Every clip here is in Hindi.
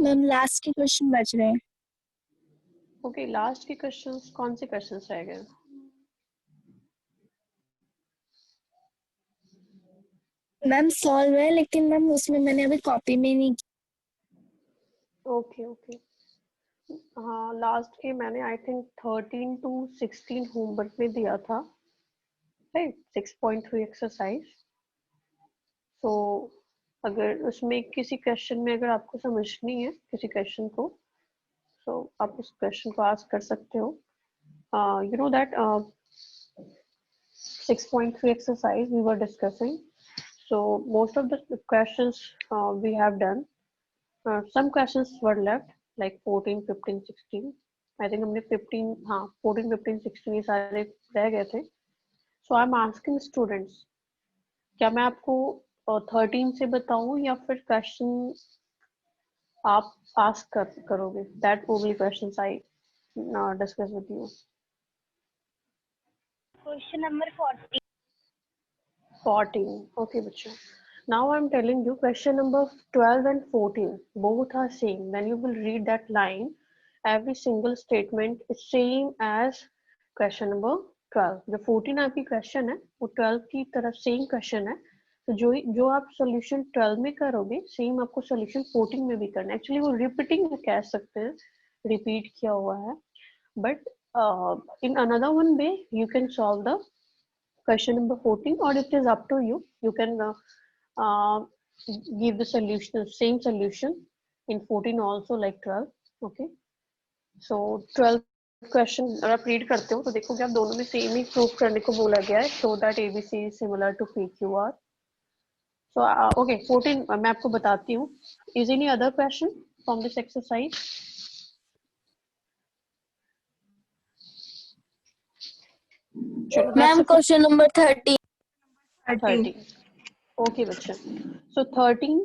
मैम लास्ट के क्वेश्चन बच रहे हैं। ओके, लास्ट के क्वेश्चंस कौन से क्वेश्चंस रह गए? मैम सॉल्व है, लेकिन मैम उसमें मैंने अभी कॉपी में नहीं की। ओके ओके, हाँ लास्ट के मैंने आई थिंक 13 to 16 होमवर्क में दिया था, राइट? 6.3 एक्सरसाइज। तो अगर उसमें किसी क्वेश्चन में अगर आपको समझनी है किसी क्वेश्चन को, तो आप उस क्वेश्चन को आस्क कर सकते हो। You know that 6.3 exercise we were discussing. So most of the questions we have done. Some questions were left like 14, 15, 16. I think हमने 15, हाँ 14, 15, 16 ये सारे रह गए थे. So I'm asking students, क्या मैं आपको 13 से बताऊं या फिर क्वेश्चन आप आस्क करोगे? That only questions I discuss with you. Question number 40। 14. Okay, Bacha. Now I'm telling you question number 12 and 14. Both are same. When you will read that line, every single statement is same as question number 12. जो 14 आपकी question है, वो 12 की तरफ same question है. तो जो आप solution 12 में करोगे, same आपको solution 14 में भी करना है. Actually वो repeating कह सकते हैं, repeat किया हुआ है. But in another one way, you can solve the question number 14, or it is up to you. You can uh, give the solution, same solution in 14 also like 12. Okay, so 12 question अगर आप रीड करते हो तो देखोगे आप दोनों में सेम ही प्रूफ करने को बोला गया है, so that ABC is similar to PQR. So okay 14 मैं आपको बताती हूँ. Is any other question from this exercise? Ma'am question number 30. 30. Okay बच्चा. सो 13,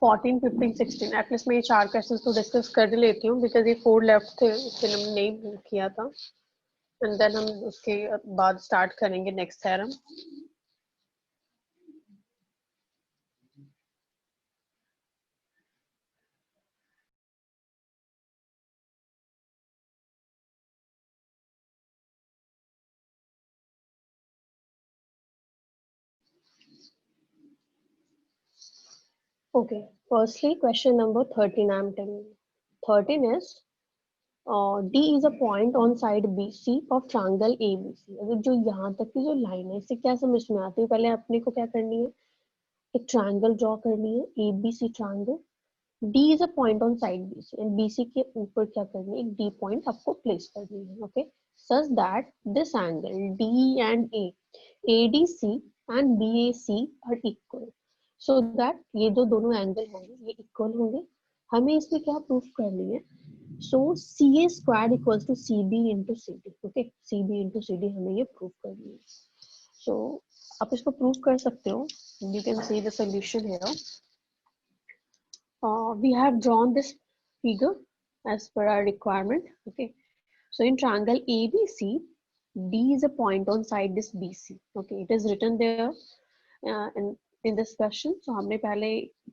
14, 15, 16 एटलीस्ट मैं ये 4 क्वेश्चंस तो डिस्कस कर ही लेती हूँ बिकॉज ये 4 लेफ्ट थे, इसलिए हमने नहीं किया था. एंड देन हम उसके बाद स्टार्ट करेंगे next theorem. Okay, firstly question number 13 I am telling you. 13 is D is a point on side BC of triangle ABC. अगर जो यहाँ तक की जो लाइन है इससे क्या समझ में आती है? पहले अपने को क्या करनी है, एक ट्रायंगल ड्रॉ करनी है, ABC triangle. D is a point on side BC and BC के ऊपर क्या करनी है, एक D point आपको प्लेस करनी है. Okay, such that this angle D and A, ADC and BAC are equal. So that ये जो दोनों एंगल होंगे ये इक्वल होंगे. हमें इसमें क्या प्रूफ करनी है? So CA squared equals to CB into CD. Okay, CB into CD हमें ये प्रूफ करनी है. So आप इसको प्रूफ कर सकते हो. You can see the solution here. We have drawn this figure as per our requirement. Okay, so in triangle ABC, D is a point on side this BC. Okay, it is written there in this question. So हमने पहले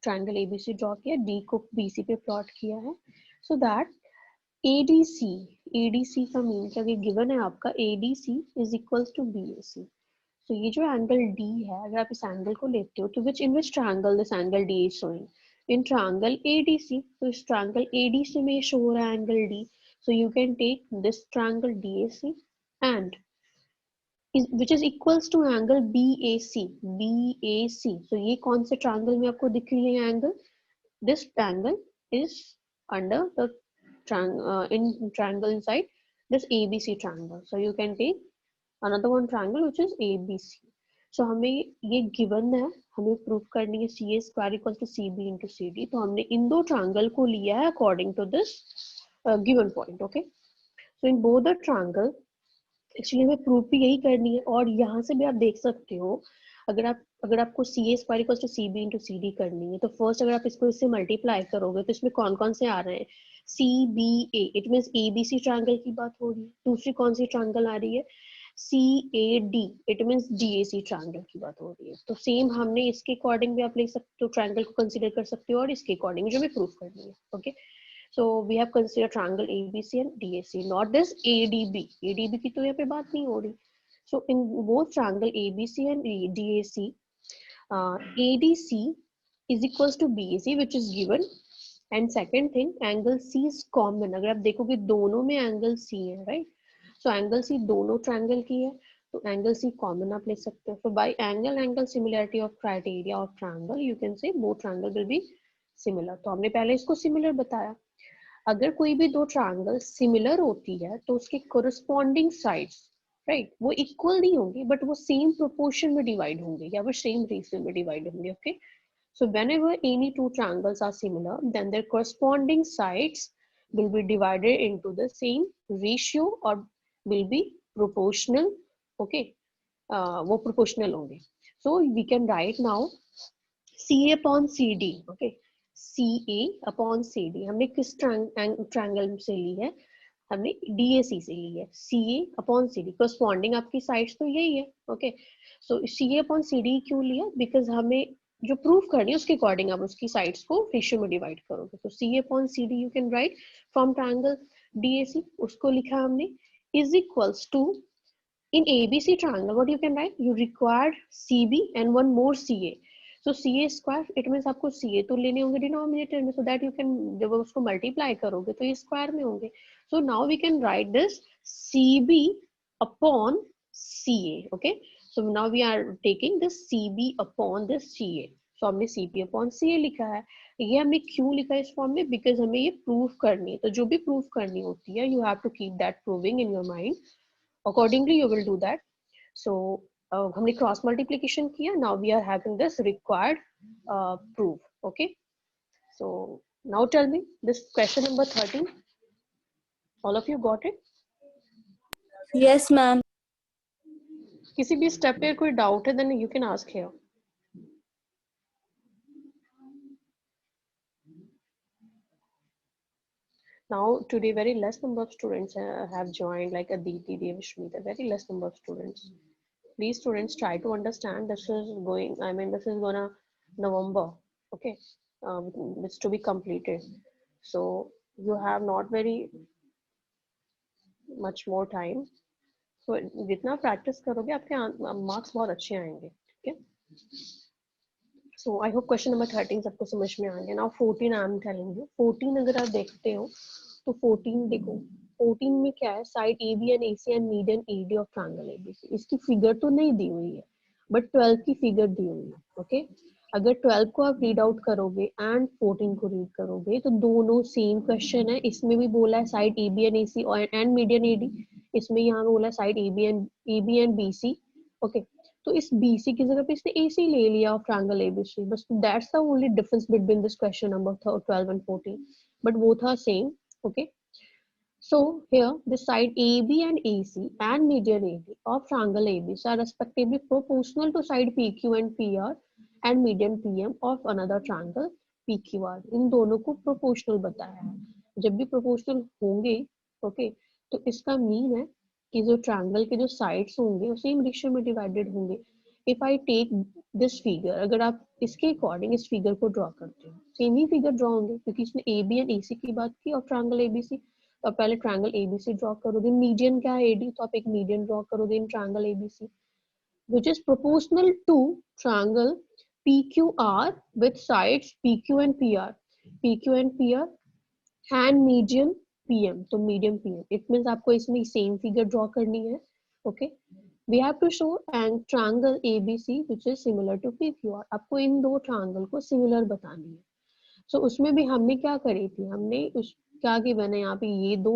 triangle ABC draw किया, D को BC पे plot किया है, so that ADC का मीन क्या गिवन है आपका, ADC is equals to BAC. So ये जो एंगल D है, अगर आप इस एंगल को लेते हो तो in which triangle this angle D is showing? In triangle ADC. तो इस triangle ADC में शो हो रहा है angle D. So you can take this triangle DAC and which is equals to angle BAC. So ये कौन से triangle में आपको दिख रही है angle? This angle is under the triangle inside this ABC triangle. So you can take another one triangle which is ABC. So हमें ये given है, हमें प्रूफ करनी है CA square equals to CB into CD. तो हमने इन दो triangle को लिया है according to this given point. Okay, so in both the triangle actually हमें प्रूफ भी यही करनी है. और यहाँ से भी आप देख सकते हो, अगर आपको CA square equals to CB into CD करनी है तो फर्स्ट अगर आप इसको इससे मल्टीप्लाई करोगे तो इसमें कौन कौन से आ रहे हैं? CBA, it means ABC triangle की बात हो रही है. दूसरी कौन सी ट्रायंगल आ रही है? CAD, it means DAC triangle की बात हो रही है। तो सेम हमने इसके अकॉर्डिंग भी आप ले सकते हो, ट्रायंगल को कंसीडर कर सकते हो, और इसके अकॉर्डिंग जो भी प्रूफ करनी है। Okay, so we have considered triangle ABC and DAC, not this ADB. ADB की तो यहाँ पे बात नहीं हो रही. So in both triangle ABC and DAC, ADC is equals to BAC, which is given. And second thing, angle C is common. अगर आप देखोगे दोनों में angle C है, right? So angle C दोनों triangle की है, तो angle C common आप ले सकते हो. So by angle similarity of criteria of triangle, you can say both triangle will be similar. तो हमने पहले इसको similar बताया. अगर कोई भी दो ट्रायंगल सिमिलर होती है तो उसके कोरस्पॉन्डिंग साइड्स, राइट, वो इक्वल नहीं होंगे, बट वो सेम प्रोपोर्शन में डिवाइड होंगे या वो सेम रेशियो में डिवाइड होंगे. Okay, so whenever any two triangles are similar, then their corresponding sides will be divided into the same ratio or will be proportional. Okay, वो proportional होंगे. So we can write now CA upon CD. Okay, CA upon CD हमने किस ट्रायंगल से ली है? हमने DAC से ली है. CA upon CD corresponding आपकी साइड्स तो यही है. ओके, सो CA upon CD क्यों लिया? बिकॉज हमें जो प्रूफ करनी है उसके अकॉर्डिंग आप उसकी साइड्स को रेशियो में डिवाइड करोगे. तो CA upon CD you can write from triangle DAC, उसको लिखा हमने is equals to, in ABC triangle what you can write, you required CB and one more CA. So CA square, it means आपको CA तो लेने होंगे डिनोमिनेटर में, so that you can, जब उसको मल्टीप्लाई करोगे तो ये स्क्वायर में होंगे. So now we can write this CB upon CA. Okay, so now we are taking this CB upon this CA. So हमने CB upon CA लिखा है. ये हमने क्यों लिखा है इस फॉर्म में? बिकॉज हमें ये प्रूफ करनी है. तो जो भी प्रूफ करनी होती है, you have to keep that proving in your mind. Accordingly you will do that. So हमने क्रॉस मल्टीप्लिकेशन किया. Now we are having this required proof. Okay, so now tell me this question number 13, all of you got it? Yes, ma'am. किसी भी स्टेप पे कोई डाउट है, then you can ask here. Now today very less number of students have joined, like Aditi, Devashmita, very less number of students. Please students try to understand, this is going, I mean this is gonna November. Okay, it's to be completed, so you have not very much more time. So जितना प्रैक्टिस करोगे आपके मार्क्स बहुत अच्छे आएंगे. ठीक है, so I hope question number 13 सबको समझ में आ गया. Now 14 I am telling you. 14 अगर आप देखते हो तो 14 देखो, 14 में क्या है, side AB and AC and median AD of triangle ABC. इसकी फिगर तो नहीं दी हुई है, बट 12 की फिगर दी हुई है. ओके, अगर 12 को आप रीड आउट करोगे एंड 14 को रीड करोगे तो दोनों सेम क्वेश्चन है. इसमें भी बोला है side AB and AC and median AD, इसमें यहाँ बोला है side AB and BC. Okay, तो इस BC की जगह पे इसने AC ले लिया ऑफ ट्रायंगल ABC. बस that's the only difference between this question number 12 and 14, but both are same. Okay, so here the side AB and AC and median AD of triangle ABC are respectively proportional to side PQ and PR and median PM of another triangle PQR. इन दोनों को proportional बताया है. जब भी proportional होंगे, okay, तो इसका मीन है कि जो ट्रायंगल के जो साइड्स होंगे वो सेम रेशियो में डिवाइडेड होंगे. If I take this figure, अगर आप इसके अकॉर्डिंग इस फिगर को ड्रॉ करते हो, सेम ही फिगर ड्रॉ होंगे क्योंकि इसने AB एंड AC की बात की और ट्रायंगल ABC. तो आप पहले ट्रायंगल ABC ड्रॉ करोगे. मीडियन क्या है AD, तो आप एक मीडियन ड्रॉ करोगे इन triangle ABC, which is proportional to triangle PQR with sides PQ and PR and median PM. तो median PM, it means आपको इसमें सेम फिगर ड्रॉ करनी है. Okay, we have to show and triangle ABC which is similar to PQR. आपको इन दो ट्रायंगल को सिमिलर बतानी है. सो उसमें भी हमने क्या करी थी, हमने उस क्या गिवन है यहाँ पे, ये दो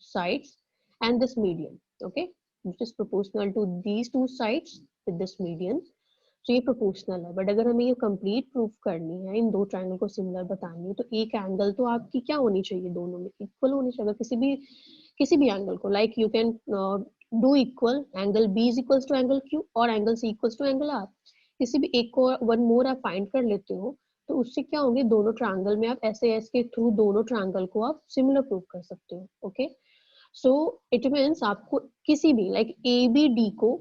sides and this median. Okay, which is proportional to these two sides with this median. तो ये प्रोपोर्शनल है. बट अगर हमें ये कंप्लीट प्रूफ करनी है, इन दो ट्रायंगल को सिमिलर बतानी है, तो एक एंगल तो आपकी क्या होनी चाहिए, दोनों में इक्वल होनी चाहिए. किसी भी एंगल को, like you can do equal angle B is equals to angle Q और angle C equals to angle R. किसी भी एक को वन मोर आप फाइंड कर लेते हो, तो उससे क्या होंगे, दोनों ट्रायंगल में आप SAS के थ्रू दोनों ट्रायंगल को आप सिमिलर प्रूफ कर सकते हो. ओके, सो इट मीन्स आपको किसी भी लाइक ए बी डी को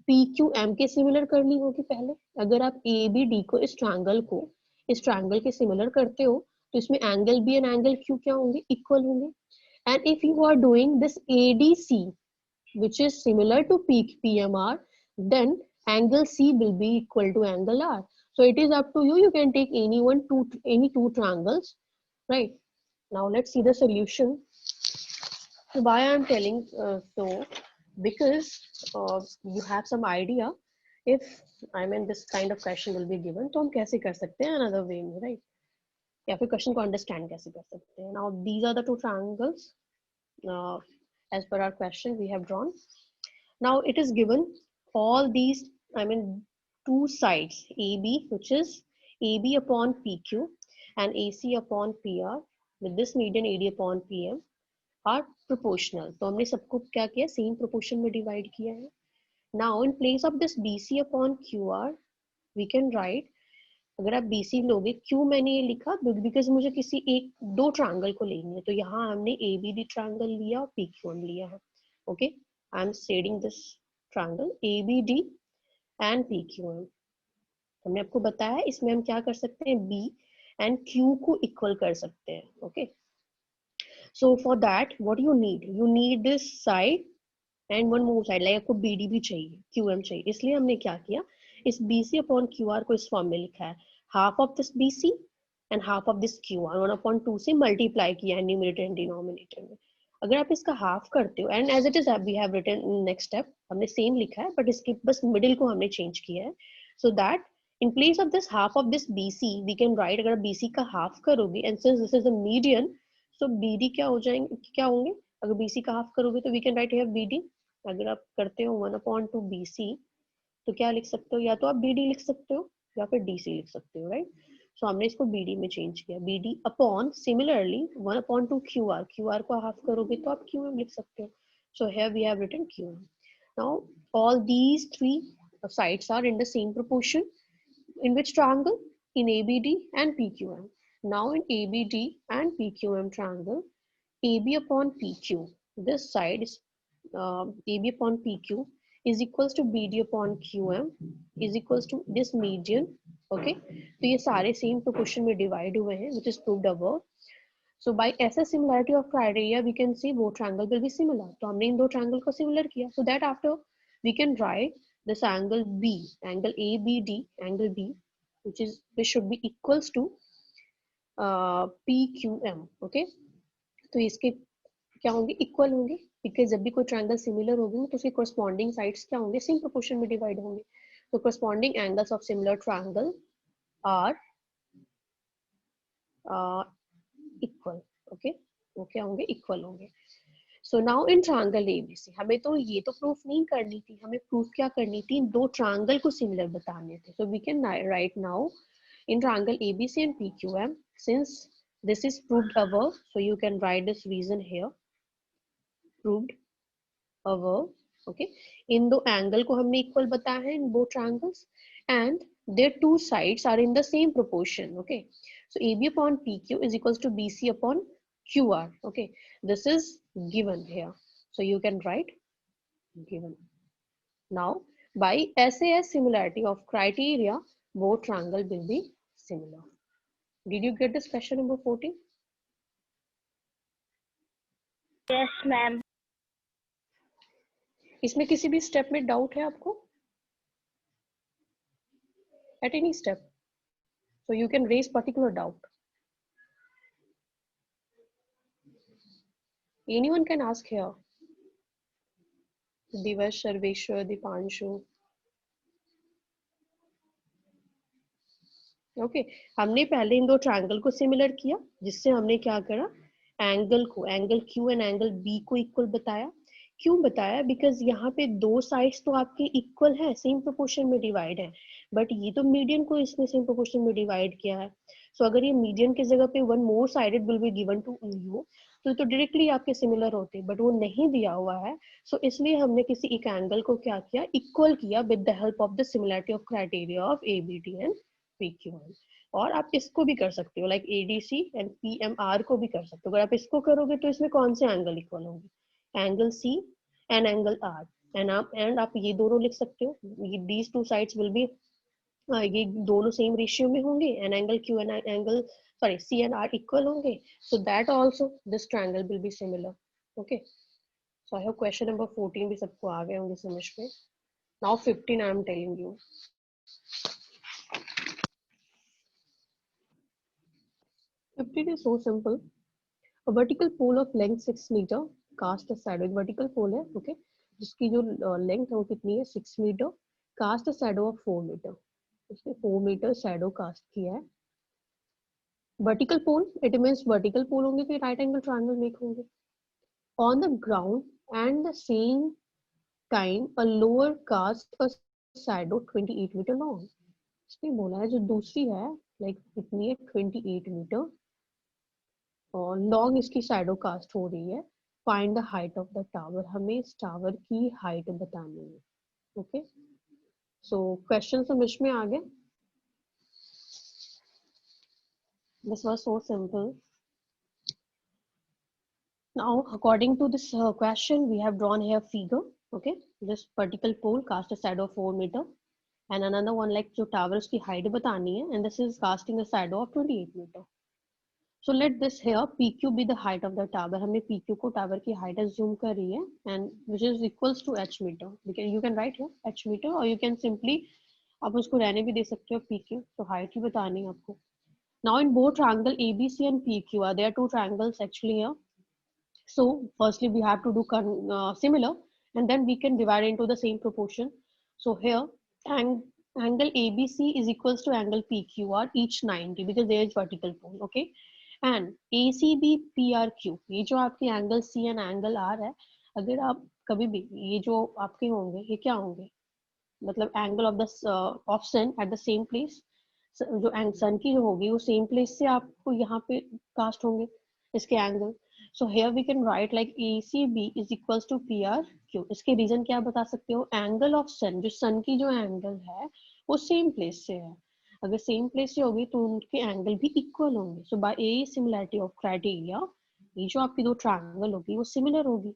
पी क्यू एम के सिमिलर करनी होगी पहले। अगर आप ए बी डी को इस ट्रायंगल के सिमिलर करते हो तो इसमें angle B and angle Q क्या होंगे, इक्वल होंगे। And if you are doing this A D C which is similar to PMR, then angle C will be equal to angle R. So it is up to you. You can take any two triangles, right? Now let's see the solution. So why I am telling so because you have some idea. If I mean this kind of question will be given, तो हम कैसे कर सकते हैं another way में, right? या फिर question को understand कैसे कर सकते हैं. Now these are the two triangles. As per our question we have drawn. Now it is given all these, I mean two sides AB, which is AB upon PQ and AC upon PR with this median AD upon PM are proportional. तो हमने सबको क्या किया, सेम प्रोपोर्शन में डिवाइड किया है. Now in place of this BC upon QR we can write, अगर आप BC लोगे, क्यों मैंने ये लिखा, बिकॉज मुझे किसी एक दो ट्रायंगल को लेनी है, तो यहाँ हमने ABD ट्रायंगल लिया और PQM लिया है. Okay, I am shading this triangle ABD and PQM. हमने आपको बताया इसमें हम क्या कर सकते हैं, B एंड Q को इक्वल कर सकते हैं. Okay, so for that what you need this side and one more side, like आपको BD भी चाहिए, QM चाहिए. इसलिए हमने क्या किया, इस BC अपॉन QR को इस फॉर्म में लिखा है, half of this BC and half of this QR 1/2 से मल्टीप्लाई किया है न्यूमरेटर एंड डिनोमिनेटर में. अगर आप इसका हाफ करते हो and as it is we have written next step, हमने सेम लिखा है बट इसके बस मिडिल को हमने चेंज किया है. So that in place of this half of this BC we can write, अगर आप BC का हाफ करोगे and since this is a median, so BD क्या हो जाएंगे, क्या होंगे, अगर BC का हाफ करोगे तो we can write here BD. अगर आप करते हो 1/2 BC तो क्या लिख सकते हो, या तो आप BD लिख सकते हो या फिर DC लिख सकते हो, राइट. सो हमने इसको BD में चेंज किया, BD अपॉन सिमिलरली 1/2 QR को हाफ करोगे तो आप QM लिख सकते हो. So here we have written QM. Now all these three sides are in the same proportion. In which triangle? In ABD and PQM. Now in ABD and PQM triangle, AB upon PQ, this side is AB upon PQ is equals to BD upon QM is equals to this median. Okay, तो ये सारे सेम प्रोपोर्शन में डिवाइड हुए हैं, which is proved above. So by SS similarity of criteria we can see both triangle will be similar. तो हमने इन दो ट्रायंगल को सिमिलर किया. So that after we can write this angle B, angle ABD, angle B, which should be equals to PQM. Okay, तो इसके क्या होंगे, इक्वल होंगे, बिकॉज जब भी कोई ट्रायंगल सिमिलर होगी तो उसके कोरस्पॉन्डिंग साइड्स क्या होंगे, सेम प्रोपोर्शन में डिवाइड होंगे. तो corresponding angles of similar triangle are equal. Okay, वो क्या होंगे, इक्वल होंगे. So now in triangle ABC, हमें तो ये तो प्रूफ नहीं करनी थी, हमें प्रूफ क्या करनी थी, दो ट्रायंगल को सिमिलर बताने थे. So we can write now in triangle ABC and PQM, since this is proved above, so you can write this reason here, proved above. Okay, इन दो एंगल को हमने इक्वल बताया है इन both triangles and their two sides are in the same proportion. Okay, so AB upon PQ is equals to BC upon QR. Okay, this is given here, so you can write given. Now by SAS similarity of criteria both triangle will be similar. Did you get this question number 14? Yes, ma'am. इसमें किसी भी स्टेप में डाउट है आपको? At any step, so you can raise particular doubt. Anyone can ask here. Divash, Sarveshwar, Dipanshu. Okay, हमने पहले इन दो ट्रायंगल को सिमिलर किया, जिससे हमने क्या करा, angle Q and angle B को इक्वल बताया. क्यों बताया, बिकॉज यहाँ पे दो साइड्स तो आपके इक्वल है, सेम प्रोपोर्शन में डिवाइड है, बट ये तो मीडियन को इसमें सेम प्रोपोर्शन में डिवाइड किया है. सो अगर ये मीडियन की जगह पे one more sided will be given to you, तो डायरेक्टली आपके सिमिलर होते, बट वो नहीं दिया हुआ है. सो इसलिए हमने किसी एक एंगल को क्या किया, इक्वल किया with the help of the similarity of criteria of ABD and PQM. और आप इसको भी कर सकते हो, लाइक ADC एंड PMR को भी कर सकते हो. अगर आप इसको करोगे तो इसमें कौन से एंगल इक्वल होंगे, angle C and angle R, and आप ये दोनों लिख सकते हो, these two sides will be, ये दोनों सेम रेशियो में होंगे, and angle Q and angle sorry C and R equal होंगे, so that also this triangle will be similar. Okay, so I hope question number 14 भी सबको आ गए होंगे समझ में. Now 15 I am telling you. 15 is so simple. A vertical pole of length 6 meter cast a shadow. एक vertical pole है, okay, जिसकी जो length है वो कितनी है 6 meter, cast a shadow of 4 meter. उसने 4 meter shadow cast किया है. Vertical pole, it means vertical pole होंगे तो right angle triangle make होंगे. On the ground and the same time a lower cast a shadow 28 meter long. इसने बोला है जो दूसरी है like कितनी है 28 meter और लॉन्ग इसकी शैडो कास्ट हो रही है. Find the height of the tower, हमें इस टावर की हाइट बतानी है. ओके, सो क्वेश्चन समझ में आ गया. This was so simple. Now according to this question we have drawn here figure. Okay, this vertical pole cast a shadow of 4 metre and another one like जो टावर्स की हाइट बतानी है and this is casting a shadow of 28 metre. So let this here PQ be the height of the tower. हमने PQ को टावर की हाइट assume कर रही है and which is equals to h meter. You can write here h meter or you can simply आप उसको रहने भी दे सकते हो PQ. तो हाइट ही बतानी है आपको. Now in both triangle ABC and PQ are there two triangles actually here. So firstly we have to do similar and then we can divide into the same proportion. So here angle ABC is equals to angle PQR each 90 because there is vertical pole. Okay. And ACB PRQ, ये जो आपके angle C and angle R है, अगर आप कभी भी ये जो आपके होंगे ये क्या होंगे, मतलब angle of the of sun at the same place, जो सन की जो होगी वो सेम प्लेस से आपको यहाँ पे कास्ट होंगे इसके angle. So here we can write like ACB is equals to PRQ. इसके रीजन क्या बता सकते हो, एंगल ऑफ सन, जो सन की जो एंगल है वो सेम प्लेस से है, अगर सेम प्लेस से होगी तो उनके एंगल भी इक्वल होंगे. So by a similarity of criteria ये जो आपकी दो ट्रायंगल होगी वो सिमिलर होगी,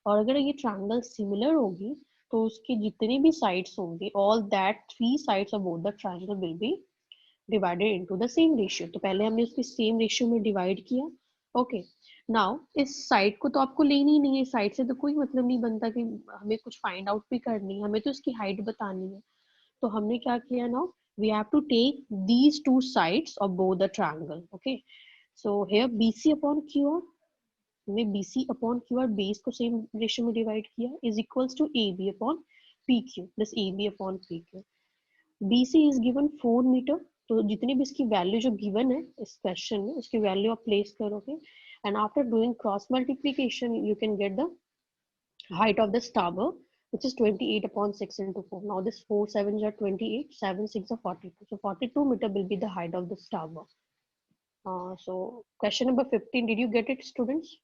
और अगर ये ट्रायंगल सिमिलर होगी तो उसके जितने भी साइड्स होंगे all that 3 sides of both the triangle will B divided into the same ratio. तो पहले हमने उसकी सेम रेशियो में डिवाइड किया. ओके, नाउ इस साइड को तो आपको लेनी ही नहीं है, साइड से तो कोई मतलब नहीं बनता कि हमें कुछ फाइंड आउट भी करनी है, हमें तो इसकी हाइट बतानी है. तो हमने क्या किया, now we have to take these two sides of both the triangle. Okay, so here BC upon QR, हमने BC upon QR बेस को सेम रेशियो में डिवाइड किया is equals to AB upon PQ. this AB upon PQ. BC is given 4 metre, तो जितनी भी इसकी वैल्यू जो गिवन है इस क्वेश्चन में उसकी वैल्यू आप प्लेस करोगे and after doing cross multiplication you can get the height of this tower which is 28 upon 6 into 4. Now this 4 7s are 28, 7 6 are 42. So 42 meter will be the height of this tower. So question number 15, did you get it, students?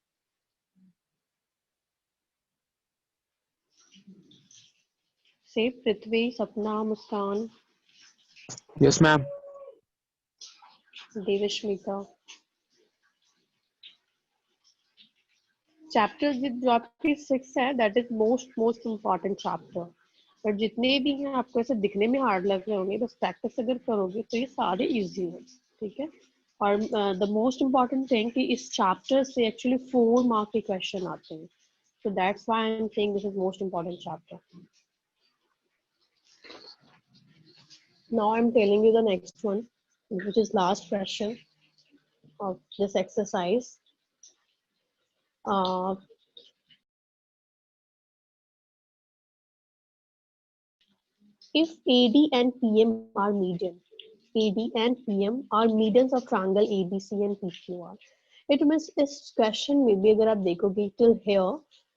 Say Prithvi, Sapna, Muskan. Yes, ma'am. Devashmita. Chapter जो आपकी 6 है that is most important chapter. पर जितने भी हैं आपको ऐसे दिखने में हार्ड लग रहे होंगे, बस प्रैक्टिस अगर करोगे तो ये सारे इजी हैं. ठीक है, और द मोस्ट इम्पॉर्टेंट थिंग कि इस चैप्टर से एक्चुअली 4 मार्क के क्वेश्चन आते हैं. So that's why I am saying this is most important chapter. Now I am telling you the next one which is last question of this exercise. If AD and PM are median, AD and PM are medians of triangle ABC and PQR. It means इस क्वेश्चन में भी अगर आप देखोगे till here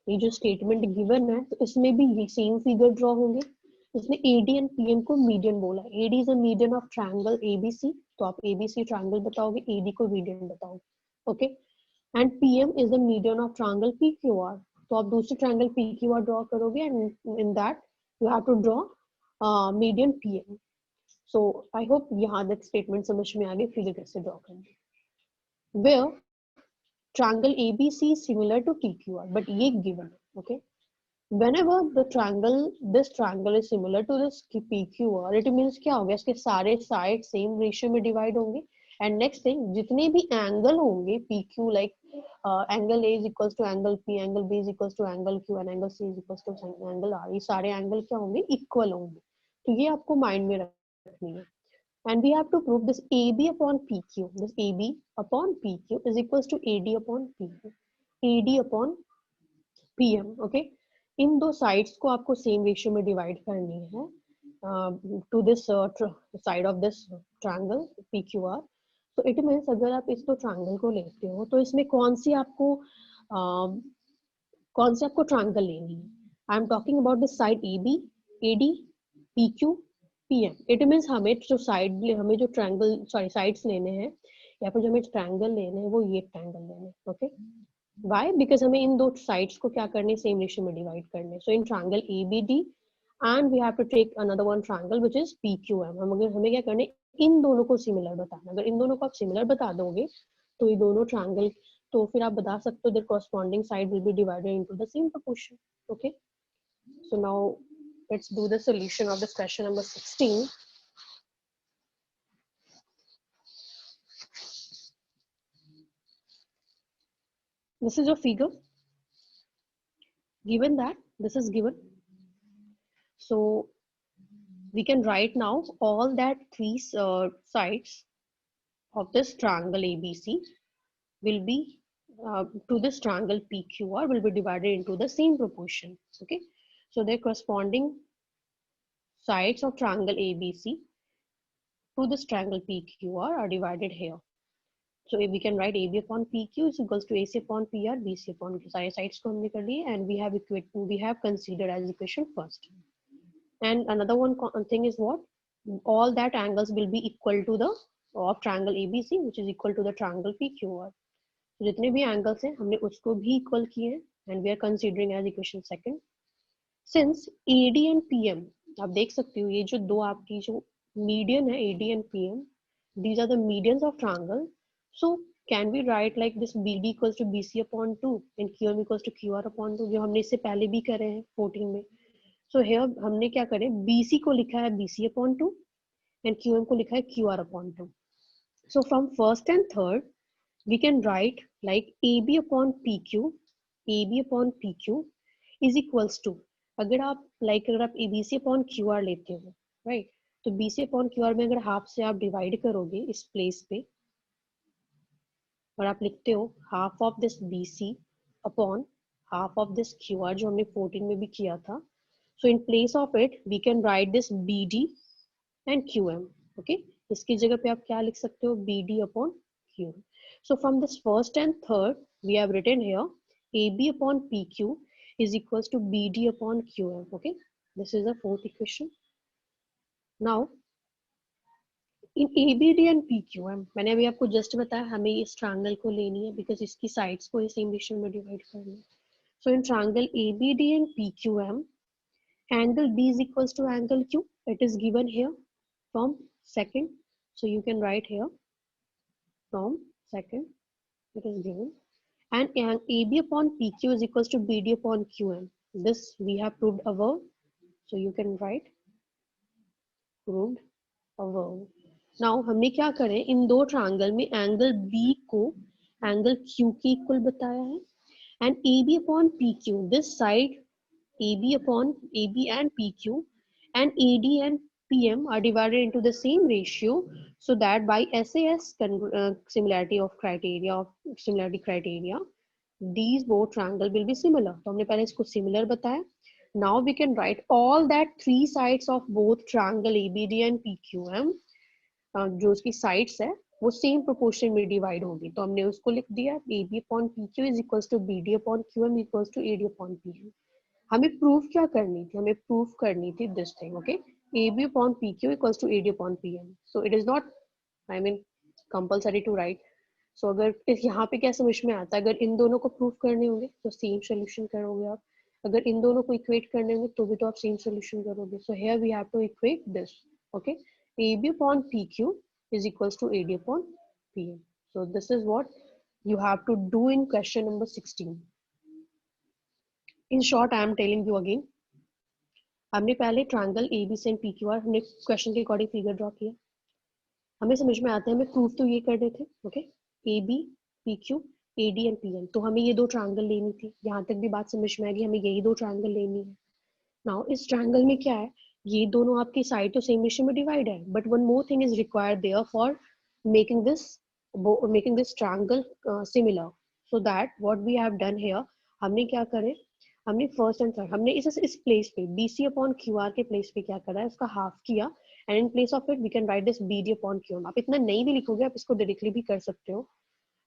ये जो स्टेटमेंट गिवन है तो इसमें भी ये सेम फिगर ड्रॉ होंगे. इसने AD and PM को मीडियन बोला. AD is a median of triangle ABC, तो आप ABC ट्रायंगल बताओगे, AD को मीडियन बताओगे. Okay, and PM is the median of triangle PQR, तो आप दूसरी ट्रायंगल PQR ड्रॉ करोगे and in that you have to draw median PM. So I hope यहाँ तक स्टेटमेंट समझ में आ गई, फिगर कैसे ड्रॉ करनी. Where triangle ABC is similar to PQR, but ये given है. Okay, whenever this triangle is similar to this PQR, it means क्या होगा, इसके सारे साइड सेम रेशियो में डिवाइड होंगे. एंड नेक्स्ट थिंग, जितने भी एंगल होंगे PQ, like angle A is equals to angle P, angle B is equals to angle Q and angle C is equals to angle R, ये सारे एंगल क्या होंगे, इक्वल होंगे. तो ये आपको माइंड में रखनी है. And we have to prove this AB upon PQ. This AB upon PQ is equals to AD upon PQ. AD upon PM. Okay. इन दो साइड्स को आपको सेम रेशियो में डिवाइड करनी है to this side of this triangle PQR. तो इट मीन्स अगर आप इस दो ट्रायंगल को लेते हो तो इसमें कौन सी आपको ट्रायंगल लेनी है. I am talking about this side AB, AD, PQ, PM. It means हमें जो ट्रायंगल साइड्स लेने हैं, या फिर जो हमें ट्रायंगल लेने हैं वो ये ट्रायंगल लेने हैं. Okay, Y? बिकॉज हमें इन दो साइड्स को क्या करने, सेम रेशियो में डिवाइड करने. So in triangle ABD and we have to take another one triangle which is PQM. हमें क्या करने, इन दोनों को सिमिलर बताना. अगर इन दोनों को आप सिमिलर बता दोगे तो ये दोनों ट्रायंगल, तो फिर आप बता सकते हो there corresponding side will be divided into the same proportion. Okay, so now let's do the solution of this question number 16. This is your figure. Given that this is given, so we can write now all that three sides of this triangle ABC will be to this triangle PQR will be divided into the same proportion. Okay, so their corresponding sides of triangle ABC to this triangle PQR are divided here. So we can write AB upon PQ is equals to AC upon PR, BC upon Q. सारे sides को हमने कर लिए and we have considered as equation first. And another one thing is what? All that angles will be equal to the of triangle ABC, which is equal to the triangle PQR. So जितने भी angles हैं हमने उसको भी equal किए हैं and we are considering as equation second. Since AD and PM, आप देख सकते हो ये जो दो आपकी जो median है AD and PM, these are the medians of triangle. So can we write like this BD equals to BC upon 2 and QM equals to QR upon 2, जो हमने इससे पहले भी करे हैं 14 में. So here हमने क्या करें, BC को लिखा है BC upon 2 and QM को लिखा है QR upon 2. So from first and third we can write like AB upon PQ is equals to, अगर आप ABC upon QR लेते हो, right, तो BC upon QR में अगर हाफ से आप डिवाइड करोगे इस प्लेस पे और आप लिखते हो half of this BC upon half of this QR जो हमने 14 में भी किया था. So in place of it we can write this BD and QM. Okay, इसकी जगह पे आप क्या लिख सकते हो, BD upon QM. So from this first and third we have written here AB upon PQ is equals to BD upon QM. Okay, this is the fourth equation. Now in ABD and PQM, मैंने अभी आपको जस्ट बताया हमें इस ट्रायंगल को लेनी है बिकॉज इसकी साइड्स को सेम रेशियो में डिवाइड करना है. So in triangle ABD and PQM, angle B is equals to angle Q. It is given here from second, so you can write here from second it is given, and AB upon PQ is equals to BD upon QM. This we have proved above, so you can write proved above. Now हमने क्या करें, इन दो ट्रायंगल में एंगल B को एंगल Q के इक्वल बताया है and AB upon PQ, this side AB upon AB and PQ and AD and PM are divided into the same ratio, so that by SAS similarity criteria these both triangle will be similar. तो हमने पहले इसको similar बताया. Now we can write all that three sides of both triangle ABD and PQM, जो उसकी sides है वो सेम प्रोपोर्शन में डिवाइड होगी. तो हमने उसको लिख दिया AB upon PQ is equals to BD upon QM equals to AD upon PM. हमें प्रूफ क्या करनी थी, हमें प्रूफ करनी थी this thing. Okay, AB upon PQ equals to AD upon PM. So it is not, I mean, compulsory to write. So अगर यहाँ पे क्या समझ में आता है, अगर इन दोनों को प्रूफ करने होंगे तो सेम सोल्यूशन करोगे आप, अगर इन दोनों को इक्वेट करने होंगे तो भी तो आप सेम सोल्यूशन करोगे. So here we have to equate this. Okay, AB upon PQ is equals to AD upon PM. So this is what you have to do in question number 16. In short I am telling you again, हमने पहले ट्रायंगल ABC एंड PQR हमने क्वेश्चन के अकॉर्डिंग फिगर ड्रॉ किया, हमें समझ में आता है, हमें प्रूफ तो ये करने थे, okay, AB PQ AD and PM, तो हमें ये दो ट्रायंगल लेनी थी, यहाँ तक भी बात समझ में आएगी, हमें यही दो ट्रायंगल लेनी है। नाउ इस ट्रायंगल में क्या है, ये दोनों आपकी साइड तो सेम रेशियो में डिवाइड है, but one more thing is required there for making this triangle similar, so that what we have done here, हमने क्या करे, हमने फर्स्ट एंड थर्ड, हमने इस प्लेस पे BC अपॉन QR के प्लेस पे क्या करा है, उसका हाफ किया, and in place of it we can write this BD upon QM। आप इतना नहीं भी लिखोगे, आप इसको डायरेक्टली भी कर सकते हो,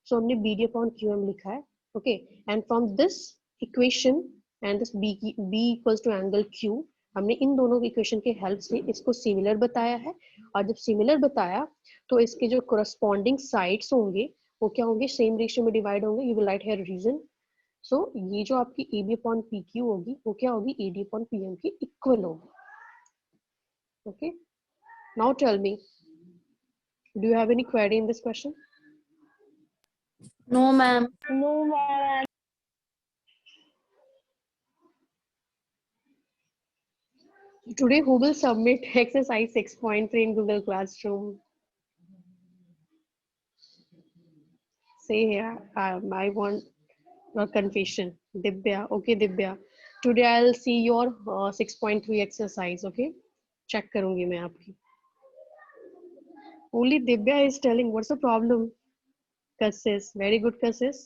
सो हमने BD अपॉन QM लिखा है, okay, and from this equation and this B equals to angle Q, हमने इन दोनों इक्वेशन के हेल्प से इसको सिमिलर बताया है, और जब सिमिलर बताया तो इसके जो कोरस्पॉन्डिंग साइड्स होंगे वो क्या होंगे, सेम रेशियो में डिवाइड होंगे, you will write here reason, so ये जो आपकी AB अपॉन PQ होगी वो क्या होगी, AD अपॉन PM की इक्वल होगी, okay. Now tell me, do you have any query in this question? No, ma'am. No, ma'am. Today who will submit exercise 6.3 in Google Classroom? Say here, I want your confession. Dibya, okay Dibya. Today I'll see your 6.3 exercise, okay? Check करूँगी मैं आपकी. Only Dibya is telling, what's the problem? Kassis, very good Kassis.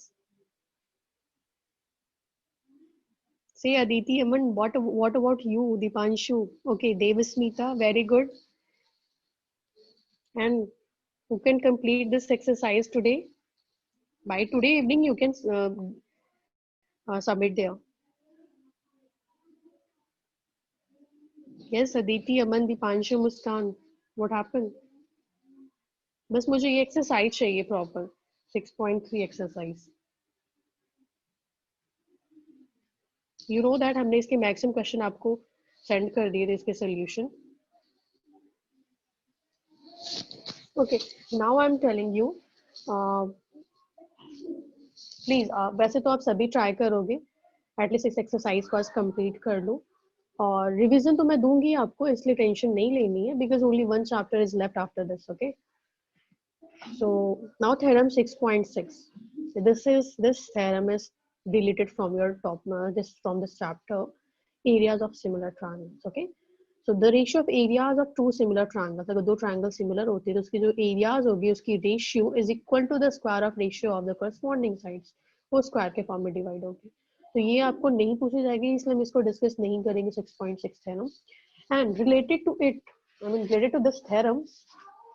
Say Aditi Aman, what about you, Dipanshu? Okay, Devasmita, very good. And who can complete this exercise today? By today evening you can submit there. Yes, Aditi, Aman, Dipanshu, Muskan. What happened? बस मुझे ये एक्सरसाइज चाहिए proper 6.3 exercise. You know that हमने इसके मैक्सिमम क्वेश्चन आपको सेंड कर दिए थे इसके solution. Okay, now I am telling you, please वैसे तो आप सभी ट्राई करोगे, एटलीस्ट इस एक्सरसाइज को आज कंप्लीट कर लो, और रिवीजन तो मैं दूंगी आपको, इसलिए टेंशन नहीं लेनी है, because only one chapter is left after this, okay. So now theorem 6.6. This theorem is deleted from your from this chapter, areas of similar triangles. Okay, so the ratio of areas of two similar triangles, अगर दो triangles similar होते हैं तो उसकी जो areas होगी उसकी ratio is equal to the square of ratio of the corresponding sides. वो square के form में divide होगी. तो ये आपको नहीं पूछी जाएगी, इसलिए हम इसको डिस्कस नहीं करेंगे 6.6 theorem. And related to it, I mean related to this theorem,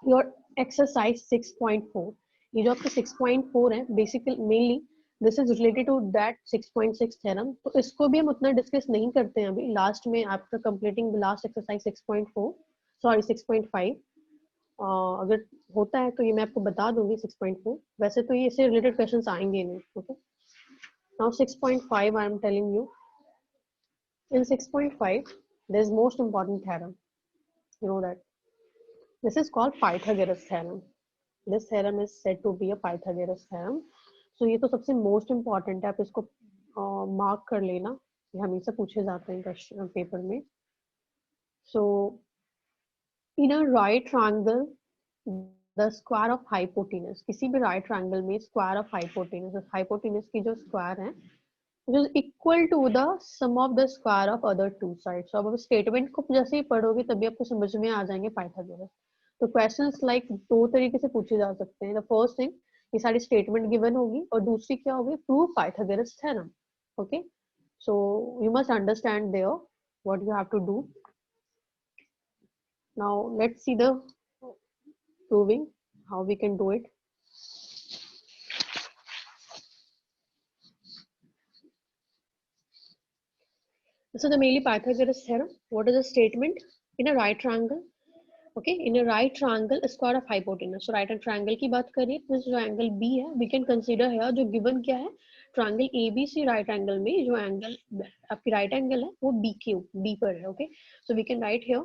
your exercise 6.4, ये जो आपका 6.4 है basically mainly this is related to that 6.6 theorem, तो इसको भी हम उतना डिस्कस नहीं करते हैं अभी. लास्ट में after completing the last exercise 6.4 sorry 6.5 अगर होता है तो ये मैं आपको बता दूंगी 6.4, वैसे तो ये इससे रिलेटेड क्वेश्चंस आएंगे नहीं. Okay, now 6.5 I am telling you, in 6.5 there is most important theorem, you know that. This is called Pythagoras theorem. This theorem is said to be a Pythagoras theorem. So ये तो सबसे most important है, आप इसको mark कर लेना, ये हमेशा पूछे जाते हैं क्वेश्चन पेपर में. So in a right triangle, the square of hypotenuse, किसी भी right triangle में square of hypotenuse की जो square है which is equal to the sum of the square of other two sides. So अब आप statement को जैसे ही पढ़ोगे तभी आपको समझ में आ जाएंगे Pythagoras. तो क्वेश्चंस लाइक दो तरीके से पूछे जा सकते हैं. द फर्स्ट थिंग, ये सारी स्टेटमेंट गिवन होगी, और दूसरी क्या होगी, prove Pythagoras theorem. Okay, so you must understand there what you have to do. Now let's see the proving how we can do it. So the mainly Pythagoras theorem, what is the statement? In a right triangle, okay, in a right triangle a square of hypotenuse. So right triangle की बात करिए तो जो एंगल B है we can consider here, जो given क्या है, ट्रायंगल ABC राइट एंगल में जो एंगल आपकी राइट एंगल है वो B पर है. Okay, so we can write here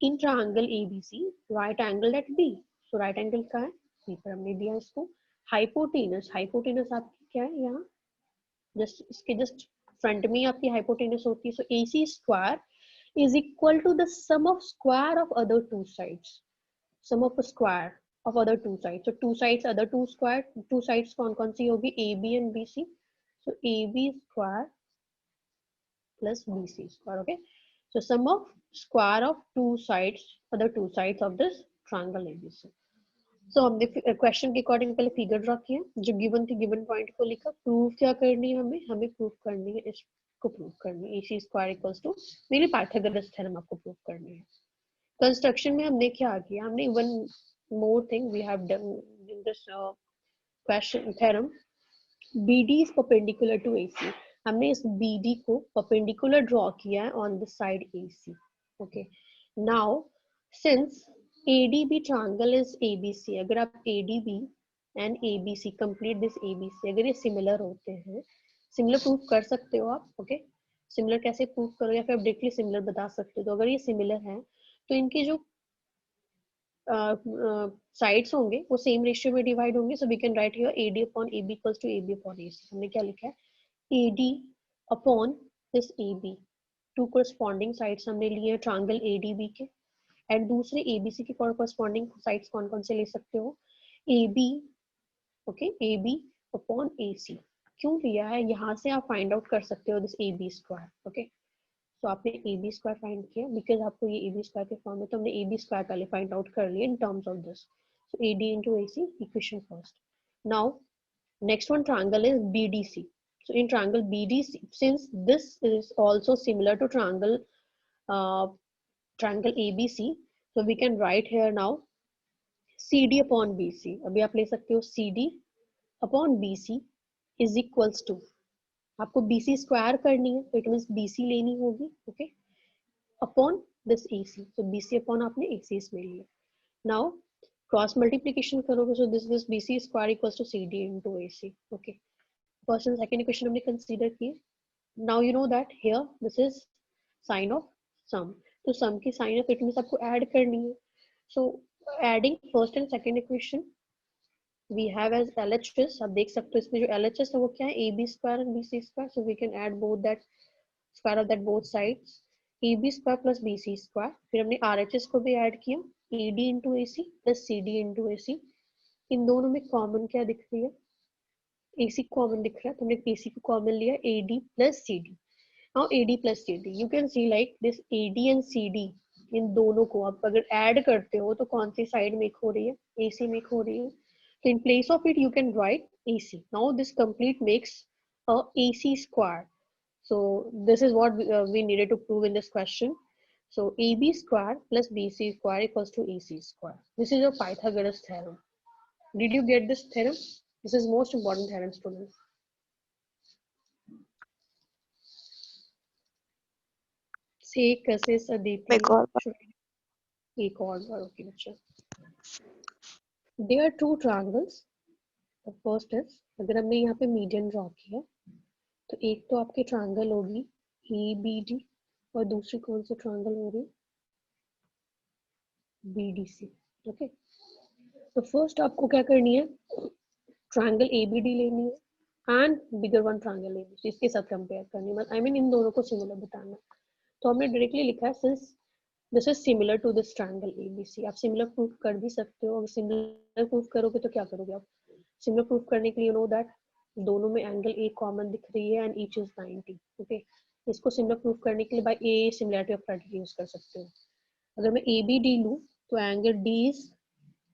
in triangle ABC right angle at B. So right angle का है B पर, हमने दिया इसको. हाइपोटेनस आपकी क्या है यहाँ, जस्ट इसके जस्ट फ्रंट में आपकी हाइपोटेनस होती है, so AC square is equal to the sum of square of other two sides, sum of square of other two sides. तो two sides other two square, two sides कौन कौन सी होगी, AB and BC, so AB square plus BC square. Okay, so sum of square of two sides, other two sides of this triangle ABC. So हमने क्वेश्चन के अकॉर्डिंग पहले फिगर ड्रॉ किया, जो गिवन थी गिवन पॉइंट को लिखा, प्रूव क्या करनी है हमें, हमें प्रूव करनी है इसको, प्रूव करनी है AC स्क्वायर इक्वल्स टू मेरी पाइथागोरस थ्योरम आपको प्रूव करनी है। कंस्ट्रक्शन में हमने क्या किया, हमने one more thing we have done in this question theorem, BD is perpendicular to AC, हमने इस BD को परपेंडिकुलर ड्रॉ किया है on the side AC. Okay, now since ADB triangle is ABC, अगर आप ADB and ABC complete this ABC, अगर ये सिमिलर होते हैं, सिमिलर प्रूफ कर सकते हो आप. ओके, सिमिलर कैसे प्रूफ करो, या फिर आप डायरेक्टली सिमिलर बता सकते हो. तो अगर ये सिमिलर है तो इनके जो साइड्स होंगे वो सेम रेशियो में डिवाइड होंगे. So we can write here AD upon AB equals to AB upon AC. हमने क्या लिखा है, AD upon this AB, two corresponding sides हमने लिए हैं ट्रायंगल ADB के, एंड दूसरे ABC के कोरस्पॉन्डिंग साइड्स कौन कौन से ले सकते हो, AB. Okay, AB upon AC क्यों लिया है, यहाँ से आप फाइंड आउट कर सकते हो दिस AB स्क्वायर. ओके, तो आपने AB स्क्वायर फाइंड किया, बिकॉज आपको ये AB स्क्वायर के फॉर्म में, तो हमने AB स्क्वायर पहले फाइंड आउट कर लिया in terms of this. So AD into AC equation first. Now next one triangle is BDC. So in triangle BDC, since this is also similar to triangle ABC, so we can write here now CD upon BC. अभी आप ले सकते हो CD upon BC is equals to, आपको BC स्क्वायर करनी है तो इट मीन्स BC लेनी होगी. ओके, अपॉन दिस AC, तो BC अपॉन आपने AC इसमें लिया. नाउ क्रॉस मल्टीप्लीकेशन करोगे, so this BC square equals to CD into AC. Okay, first and second equation हमने कंसीडर की. Now you know that here this is sign of sum, तो सम की साइन ऑफ इट मींस आपको ऐड करनी है. So adding first and second equation we have as LHS. आप देख सकते हो इसमें जो LHS है वो क्या है, AB square and BC square. So we can add both that square of that both sides, AB square plus BC square. फिर हमने RHS को भी ऐड किया, AD into AC plus CD into AC. इन दोनों में कॉमन क्या दिख रही है, AC कॉमन दिख रहा है, तो हमने AC को कॉमन लिया, AD plus CD. Now AD plus CD, you can see like this AD and CD, इन दोनों को आप अगर ऐड करते हो तो कौन सी साइड मेक हो रही है, AC मेक हो रही है. So in place of it you can write AC. Now this complete makes a AC square. So this is what we needed to prove in this question. So AB square plus BC square equals to AC square. This is your Pythagoras theorem. Did you get this theorem? This is most important theorem, students. से कैसे सदीपी एक और बार. ओके बच्चा, there are two triangles. The first is, अगर हमने यहाँ पे मीडियन ड्रॉ किया तो एक तो आपकी ट्रायंगल होगी ABD और दूसरी कौन सी ट्रायंगल हो रही, BDC. ओके, तो फर्स्ट आपको क्या करनी है, ट्रायंगल ABD लेनी है and bigger one triangle ABC, इसके साथ कंपेयर करनी है. आई मीन इन दोनों को सिमिलर बताना. तो हमने डायरेक्टली लिखा है since this is similar to this triangle ABC. आप सिमिलर प्रूफ कर भी सकते हो. अगर सिमिलर प्रूफ करोगे तो क्या करोगे आप, सिमिलर प्रूफ करने के लिए यू नो दैट दोनों में एंगल A कॉमन दिख रही है एंड ईच इज 90. ओके, इसको सिमिलर प्रूफ करने के लिए by A similarity of criteria use कर सकते हो. अगर मैं ABD लूं तो एंगल D इज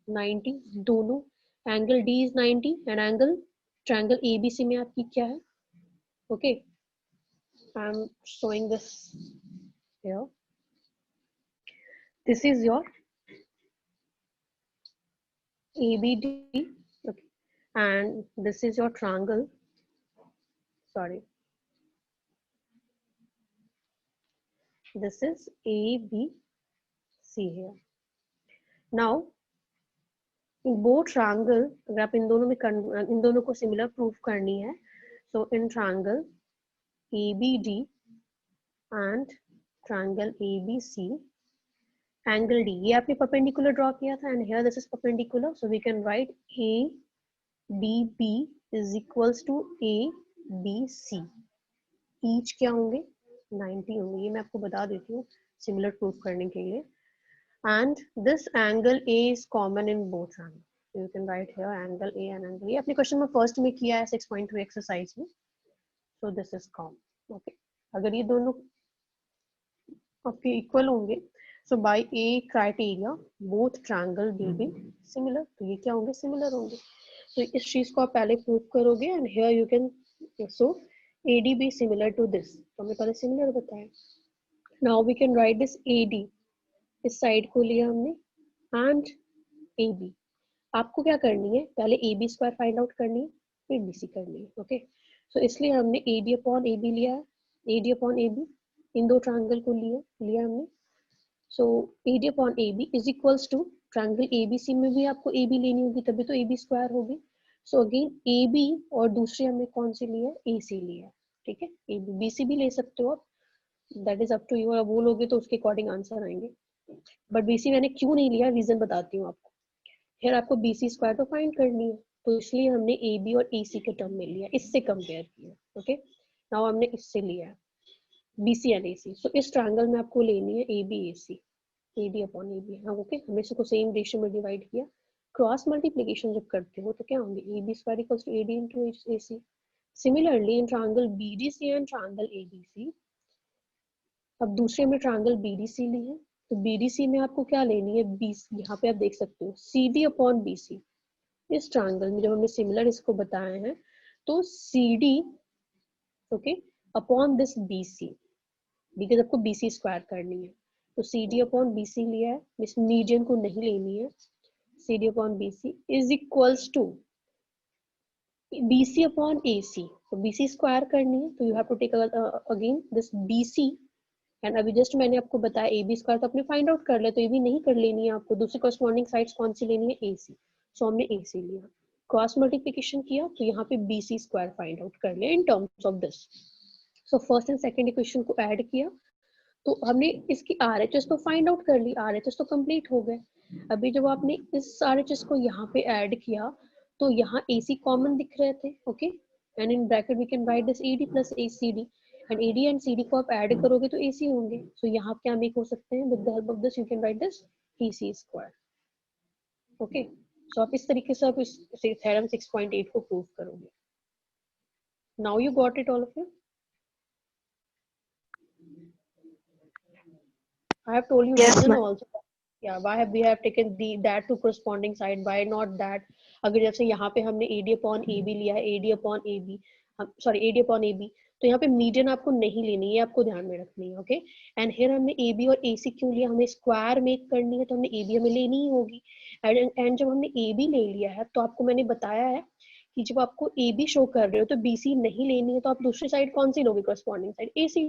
90, दोनों angle D is 90 and angle triangle ABC में आपकी क्या है. Okay, I am showing this here. This is your ABD, okay, and this is your triangle. Sorry, this is ABC here. Now, in both triangle, अगर आप इन दोनों को सिमिलर प्रूफ करनी है, so in triangle ABD and triangle ABC, angle D, ये आपने perpendicular draw किया था and here this is perpendicular, so we can write ADB is equals to ABC. Each क्या होंगे 90 होंगे, ये मैं आपको बता देती हूँ सिमिलर प्रूफ करने के लिए. And this angle A is common in both angles. So you can write here angle A and angle A. अपने क्वेश्चन में फर्स्ट में किया है 6.2 एक्सरसाइज में. So this is common. Okay. अगर ये दोनों आपके इक्वल होंगे, so by A criteria both triangle will be similar. तो ये क्या होंगे सिमिलर होंगे. तो इस चीज को आप पहले प्रूव करोगे and here you can so AD be similar to this. तो हमने पहले सिमिलर बताया. Now we can write this AD. इस साइड को लिया हमने एंड ए बी. आपको क्या करनी है, पहले A B square find out करनी है, फिर बी सी करनी है. ओके, सो इसलिए हमने A D upon A B लिया है, A D upon A B इन दो ट्रायंगल को लिया हमने. So A D upon A B is equals to triangle A B C में भी आपको ए बी लेनी होगी, तभी तो ए बी स्क्वायर होगी. सो अगेन ए बी और दूसरी हमने कौन सी लिया है, ए सी लिया है. ठीक है, ए बी बी सी भी ले सकते हो आप, that is up to you. वो लोगे तो उसके अकॉर्डिंग आंसर आएंगे, बट बीसी मैंने क्यों नहीं लिया, रीजन बताती हूँ आपको. फिर आपको बीसी स्क्वायर तो फाइंड करनी है, तो इसलिए हमने ए बी और ए सी के टर्म में लिया, इससे कंपेयर किया. ओके, नाउ हमने इससे लिया है बीसी एंड ए सी. सो इस ट्रायंगल में आपको लेनी है A B A C, A D upon A B. हाँ ओके, हमने इसको सेम रेशियो में डिवाइड किया. क्रॉस मल्टीप्लिकेशन जब करते हो तो क्या होंगे, A B square equals to A D into A C. Similarly in triangle B D C and triangle A B C, अब दूसरे में ट्रायंगल बी डी सी ली है, तो BDC में आपको क्या लेनी है, बी. यहाँ पे आप देख सकते हो CD अपॉन BC. इस ट्रायंगल में जब हमने सिमिलर इसको बताए हैं, तो CD okay upon this BC, because आपको BC स्क्वायर करनी है. तो CD अपॉन BC लिया है, इस मीडियन को नहीं लेनी है. CD upon BC is equals to BC upon AC. तो BC स्क्वायर करनी है, तो you have to take again this BC. And अभी जस्ट मैंने आपको बताया ए बी स्क्वायर तो आपने फाइंड आउट कर लिया, तो ये भी नहीं कर लेनी है आपको. दूसरी कॉरस्पॉन्डिंग साइड्स कौन सी लेनी है, ए सी. सो हमने ए सी लिया, क्रॉस मल्टीप्लिकेशन किया, तो यहाँ पे B C square find out कर लिया in terms of this. So first and second equation को ऐड किया, तो हमने इसकी RHS तो फाइंड आउट कर ली, RHS तो कंप्लीट हो गए. अभी जब आपने इस RHS को यहाँ पे ऐड किया, तो यहाँ ए सी कॉमन दिख रहे थे. Okay, and in bracket we can write this A D plus A C D. And AD and CD को आप ऐड करोगे तो AC होंगे. सो यहाँ क्या मेक हो सकते हैं, with the help of this you can write this AC square. Okay, so आप इस तरीके से आप इस थ्योरम 6.8 को प्रूव करोगे. Now you got it all of you. I have told you reason also. Yeah, why have we have taken that to corresponding side, why not that. अगर जैसे यहाँ पे हमने AD upon AB लिया है, AD upon AB, sorry AD upon AB, तो यहाँ पे मीडियन आपको नहीं लेनी है, आपको ध्यान में रखनी है. ओके, एंड हियर हमने ए बी और ए सी क्यों लिया, हमें स्क्वायर मेक करनी है, तो हमने ए बी हमें लेनी ही होगी. एंड जब हमने ए बी ले लिया है, तो आपको मैंने बताया है कि जब आपको ए बी शो कर रहे हो तो बी सी नहीं लेनी है, तो आप दूसरी साइड कौन सी लोगे, कॉरस्पॉन्डिंग साइड ए सी.